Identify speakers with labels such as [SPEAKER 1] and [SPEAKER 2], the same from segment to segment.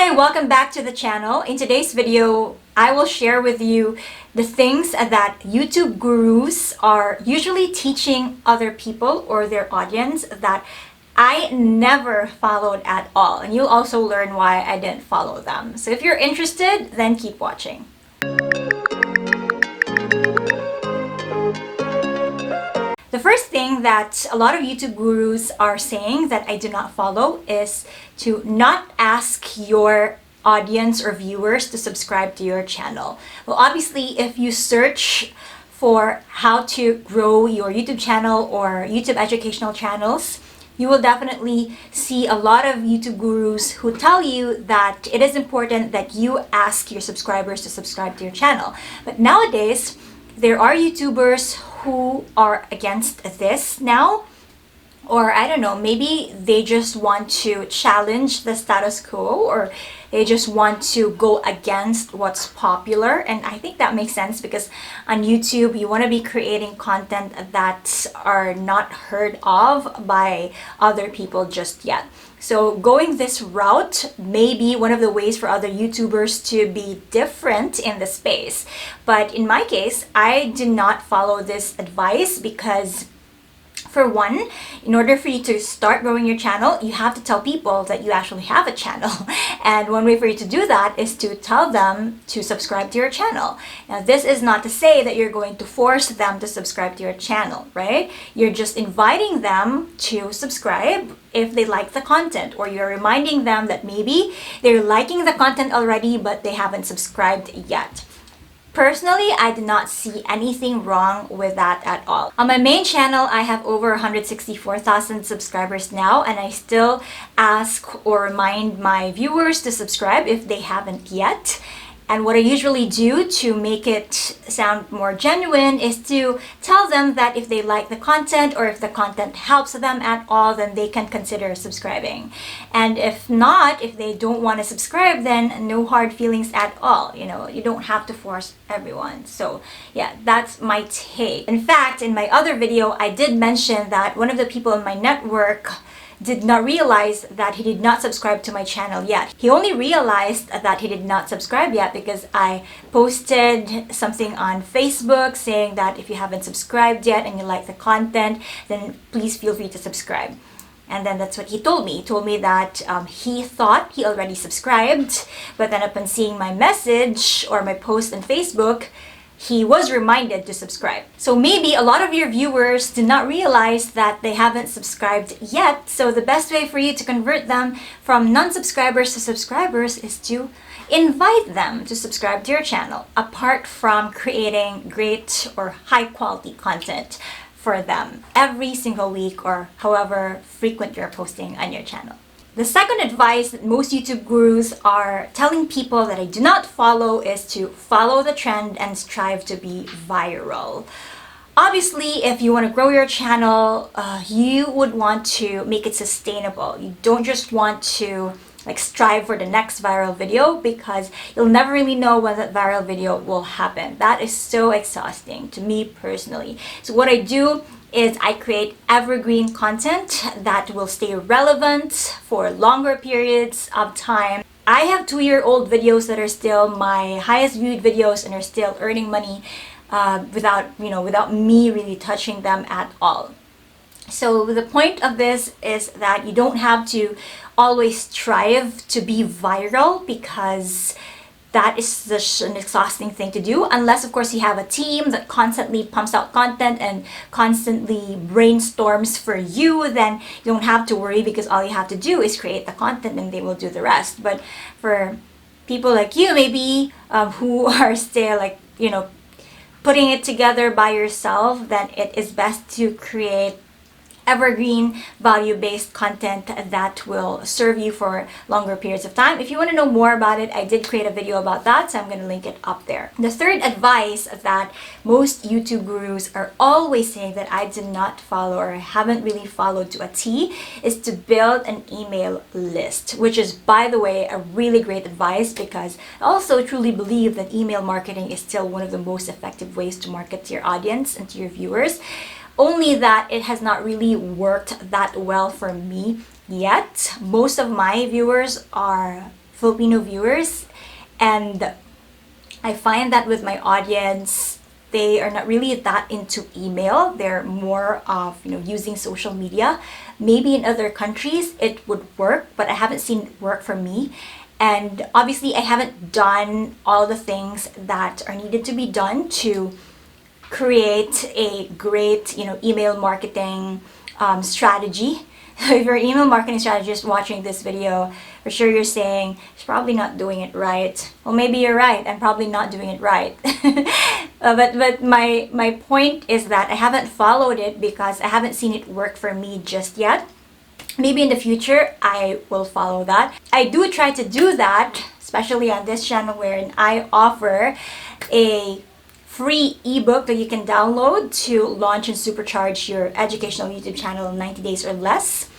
[SPEAKER 1] Hi, welcome back to the channel. In today's video, I will share with you the things that YouTube gurus are usually teaching other people or their audience that I never followed at all. And you'll also learn why I didn't follow them. So if you're interested, then keep watching. The first thing that a lot of YouTube gurus are saying that I do not follow is to not ask your audience or viewers to subscribe to your channel. Well, obviously, if you search for how to grow your YouTube channel or YouTube educational channels, you will definitely see a lot of YouTube gurus who tell you that it is important that you ask your subscribers to subscribe to your channel. But nowadays, there are YouTubers who are against this now, or I don't know, maybe they just want to challenge the status quo, or they just want to go against what's popular. And I think that makes sense because on YouTube, you want to be creating content that are not heard of by other people just yet. So going this route may be one of the ways for other YouTubers to be different in the space. But in my case, I did not follow this advice because, for one, in order for you to start growing your channel, you have to tell people that you actually have a channel. And one way for you to do that is to tell them to subscribe to your channel. Now, this is not to say that you're going to force them to subscribe to your channel, right? You're just inviting them to subscribe if they like the content, or you're reminding them that maybe they're liking the content already, but they haven't subscribed yet. Personally, I did not see anything wrong with that at all. On my main channel, I have over 164,000 subscribers now, and I still ask or remind my viewers to subscribe if they haven't yet. And what I usually do to make it sound more genuine is to tell them that if they like the content or if the content helps them at all, then they can consider subscribing. And if not, if they don't want to subscribe, then no hard feelings at all. You know, you don't have to force everyone. So yeah, that's my take. In fact, in my other video, I did mention that one of the people in my network did not realize that he did not subscribe to my channel yet. He only realized that he did not subscribe yet because I posted something on Facebook saying that if you haven't subscribed yet and you like the content, then please feel free to subscribe. And then that's what he told me. He told me that he thought he already subscribed, but then upon seeing my message or my post on Facebook, he was reminded to subscribe. So maybe a lot of your viewers did not realize that they haven't subscribed yet. So the best way for you to convert them from non-subscribers to subscribers is to invite them to subscribe to your channel, apart from creating great or high quality content for them every single week or however frequent you're posting on your channel. The second advice that most YouTube gurus are telling people that I do not follow is to follow the trend and strive to be viral. Obviously, if you want to grow your channel, you would want to make it sustainable. You don't just want to strive for the next viral video, because you'll never really know when that viral video will happen. That is so exhausting to me personally. So what I do is I create evergreen content that will stay relevant for longer periods of time. I have 2-year-old videos that are still my highest viewed videos and are still earning money without me really touching them at all. So the point of this is that you don't have to always strive to be viral, because that is just an exhausting thing to do, unless of course you have a team that constantly pumps out content and constantly brainstorms for you. Then you don't have to worry, because all you have to do is create the content and they will do the rest. But for people like you, maybe who are still putting it together by yourself, then it is best to create evergreen value-based content that will serve you for longer periods of time. If you want to know more about it, I did create a video about that, so I'm going to link it up there. The third advice that most YouTube gurus are always saying that I did not follow or haven't really followed to a T is to build an email list, which is, by the way, a really great advice, because I also truly believe that email marketing is still one of the most effective ways to market to your audience and to your viewers. Only that it has not really worked that well for me yet. Most of my viewers are Filipino viewers, and I find that with my audience, they are not really that into email. They're more of, using social media. Maybe in other countries it would work, but I haven't seen it work for me. And obviously I haven't done all the things that are needed to be done to create a great, email marketing strategy. If you're an email marketing strategist watching this video, for sure you're saying, she's probably not doing it right. Well, maybe you're right. I'm probably not doing it right. But my point is that I haven't followed it because I haven't seen it work for me just yet. Maybe in the future, I will follow that. I do try to do that, especially on this channel wherein I offer a free ebook that you can download to launch and supercharge your educational YouTube channel in 90 days or less.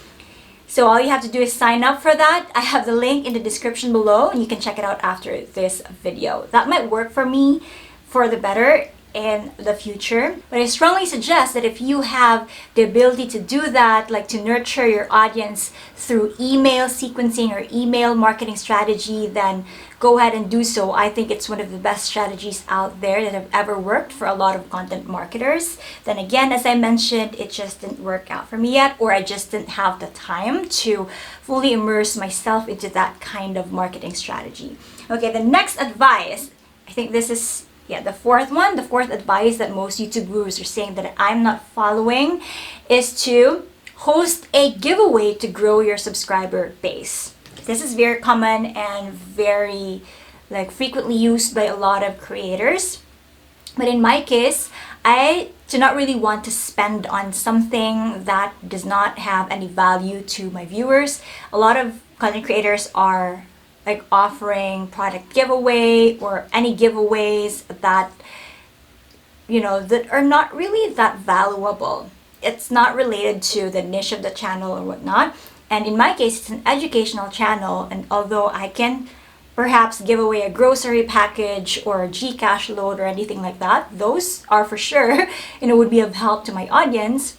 [SPEAKER 1] So all you have to do is sign up for that. I have the link in the description below and you can check it out after this video. That might work for me for the better in the future. But I strongly suggest that if you have the ability to do that, like to nurture your audience through email sequencing or email marketing strategy, then go ahead and do so. I think it's one of the best strategies out there that have ever worked for a lot of content marketers. Then again, as I mentioned, it just didn't work out for me yet, or I just didn't have the time to fully immerse myself into that kind of marketing strategy. Okay, the next advice, I think this is the fourth one. The fourth advice that most YouTube gurus are saying that I'm not following is to host a giveaway to grow your subscriber base. This is very common and very frequently used by a lot of creators. But in my case, I do not really want to spend on something that does not have any value to my viewers. A lot of content creators are offering product giveaway or any giveaways that that are not really that valuable. It's not related to the niche of the channel or whatnot. And in my case, it's an educational channel, and although I can perhaps give away a grocery package or a Gcash load or anything like that, those are for sure would be of help to my audience.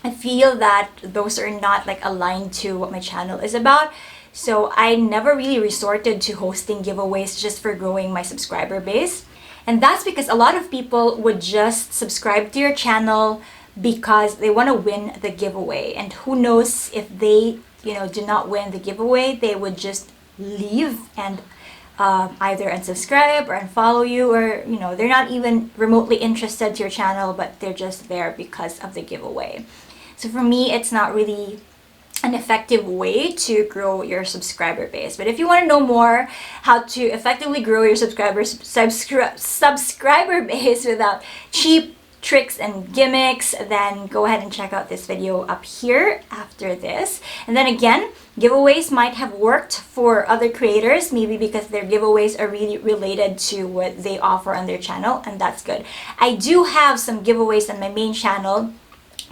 [SPEAKER 1] I feel that those are not aligned to what my channel is about. So I never really resorted to hosting giveaways just for growing my subscriber base. And that's because a lot of people would just subscribe to your channel because they want to win the giveaway. And who knows, if they, do not win the giveaway, they would just leave and either unsubscribe or unfollow you, or, they're not even remotely interested to your channel, but they're just there because of the giveaway. So for me, it's not really an effective way to grow your subscriber base. But if you want to know more how to effectively grow your subscriber base without cheap tricks and gimmicks, then go ahead and check out this video up here after this. And then again, giveaways might have worked for other creators, maybe because their giveaways are really related to what they offer on their channel, and that's good. I do have some giveaways on my main channel,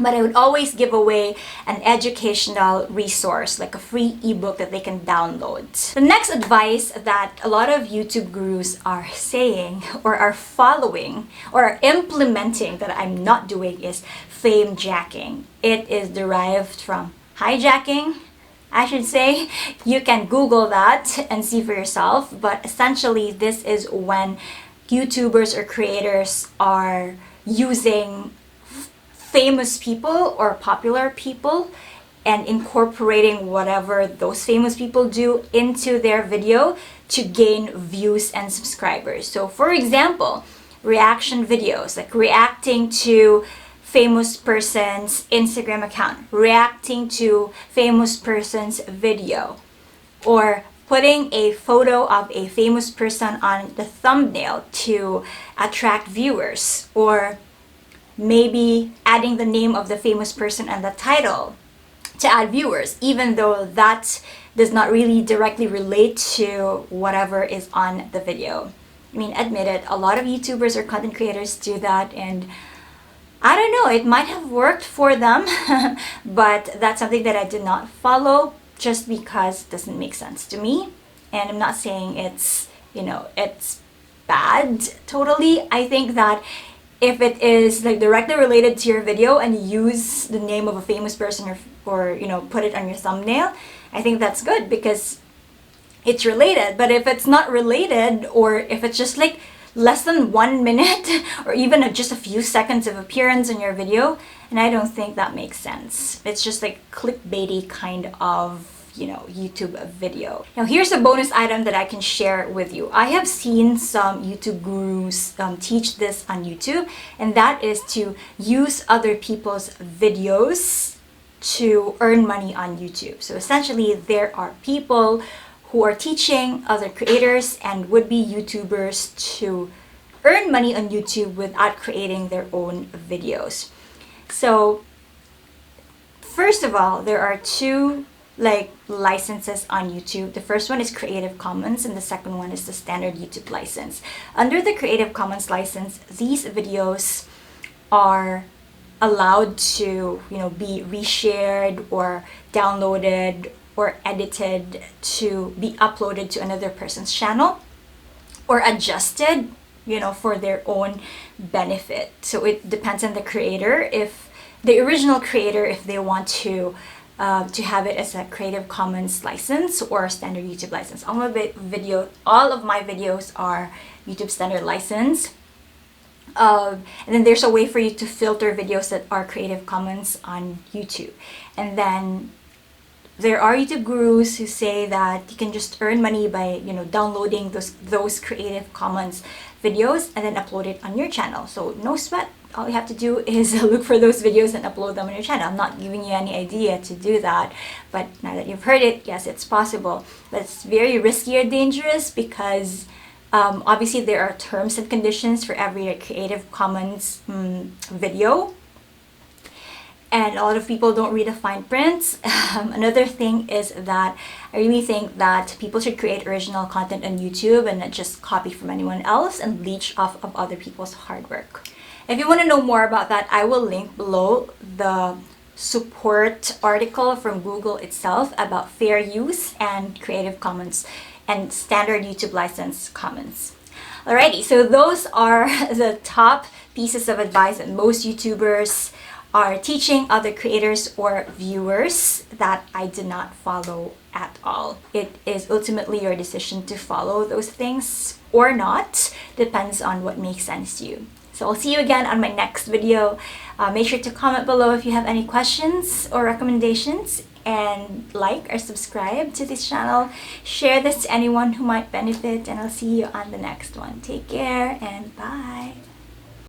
[SPEAKER 1] but I would always give away an educational resource, like a free ebook that they can download. The next advice that a lot of YouTube gurus are saying or are following or are implementing that I'm not doing is fame jacking. It is derived from hijacking, I should say. You can Google that and see for yourself, but essentially this is when YouTubers or creators are using famous people or popular people and incorporating whatever those famous people do into their video to gain views and subscribers. So for example, reaction videos, like reacting to famous person's Instagram account, reacting to famous person's video, or putting a photo of a famous person on the thumbnail to attract viewers, or maybe adding the name of the famous person and the title to add viewers, even though that does not really directly relate to whatever is on the video. I mean, admit it, a lot of YouTubers or content creators do that, and I don't know, it might have worked for them, but that's something that I did not follow just because it doesn't make sense to me. And I'm not saying it's, it's bad totally. I think that if it is directly related to your video and you use the name of a famous person or put it on your thumbnail, I think that's good, because it's related. But if it's not related, or if it's just like less than 1 minute or even just a few seconds of appearance in your video, and I don't think that makes sense. It's just like clickbaity kind of, you know, YouTube video. Now here's a bonus item that I can share with you. I have seen some YouTube gurus teach this on YouTube, and that is to use other people's videos to earn money on YouTube. So essentially, there are people who are teaching other creators and would-be YouTubers to earn money on YouTube without creating their own videos. So first of all, there are two licenses on YouTube. The first one is Creative Commons, and the second one is the standard YouTube license. Under the Creative Commons license, these videos are allowed to, you know, be reshared or downloaded or edited to be uploaded to another person's channel, or adjusted, you know, for their own benefit. So it depends on the creator, if the original creator, if they want to have it as a Creative Commons license or a standard YouTube license. All of my videos are YouTube standard license. And then there's a way for you to filter videos that are Creative Commons on YouTube. And then there are YouTube gurus who say that you can just earn money by, you know, downloading those Creative Commons videos and then upload it on your channel. So no sweat. All you have to do is look for those videos and upload them on your channel. I'm not giving you any idea to do that, but now that you've heard it, yes, it's possible. But it's very risky or dangerous because obviously there are terms and conditions for every Creative Commons video. And a lot of people don't read the fine print. Another thing is that I really think that people should create original content on YouTube and not just copy from anyone else and leech off of other people's hard work. If you want to know more about that, I will link below the support article from Google itself about fair use and Creative Commons and standard YouTube license commons. Alrighty, so those are the top pieces of advice that most YouTubers are teaching other creators or viewers that I did not follow at all. It is ultimately your decision to follow those things or not. Depends on what makes sense to you. So I'll see you again on my next video. Make sure to comment below if you have any questions or recommendations, and like or subscribe to this channel. Share this to anyone who might benefit, and I'll see you on the next one. Take care and bye.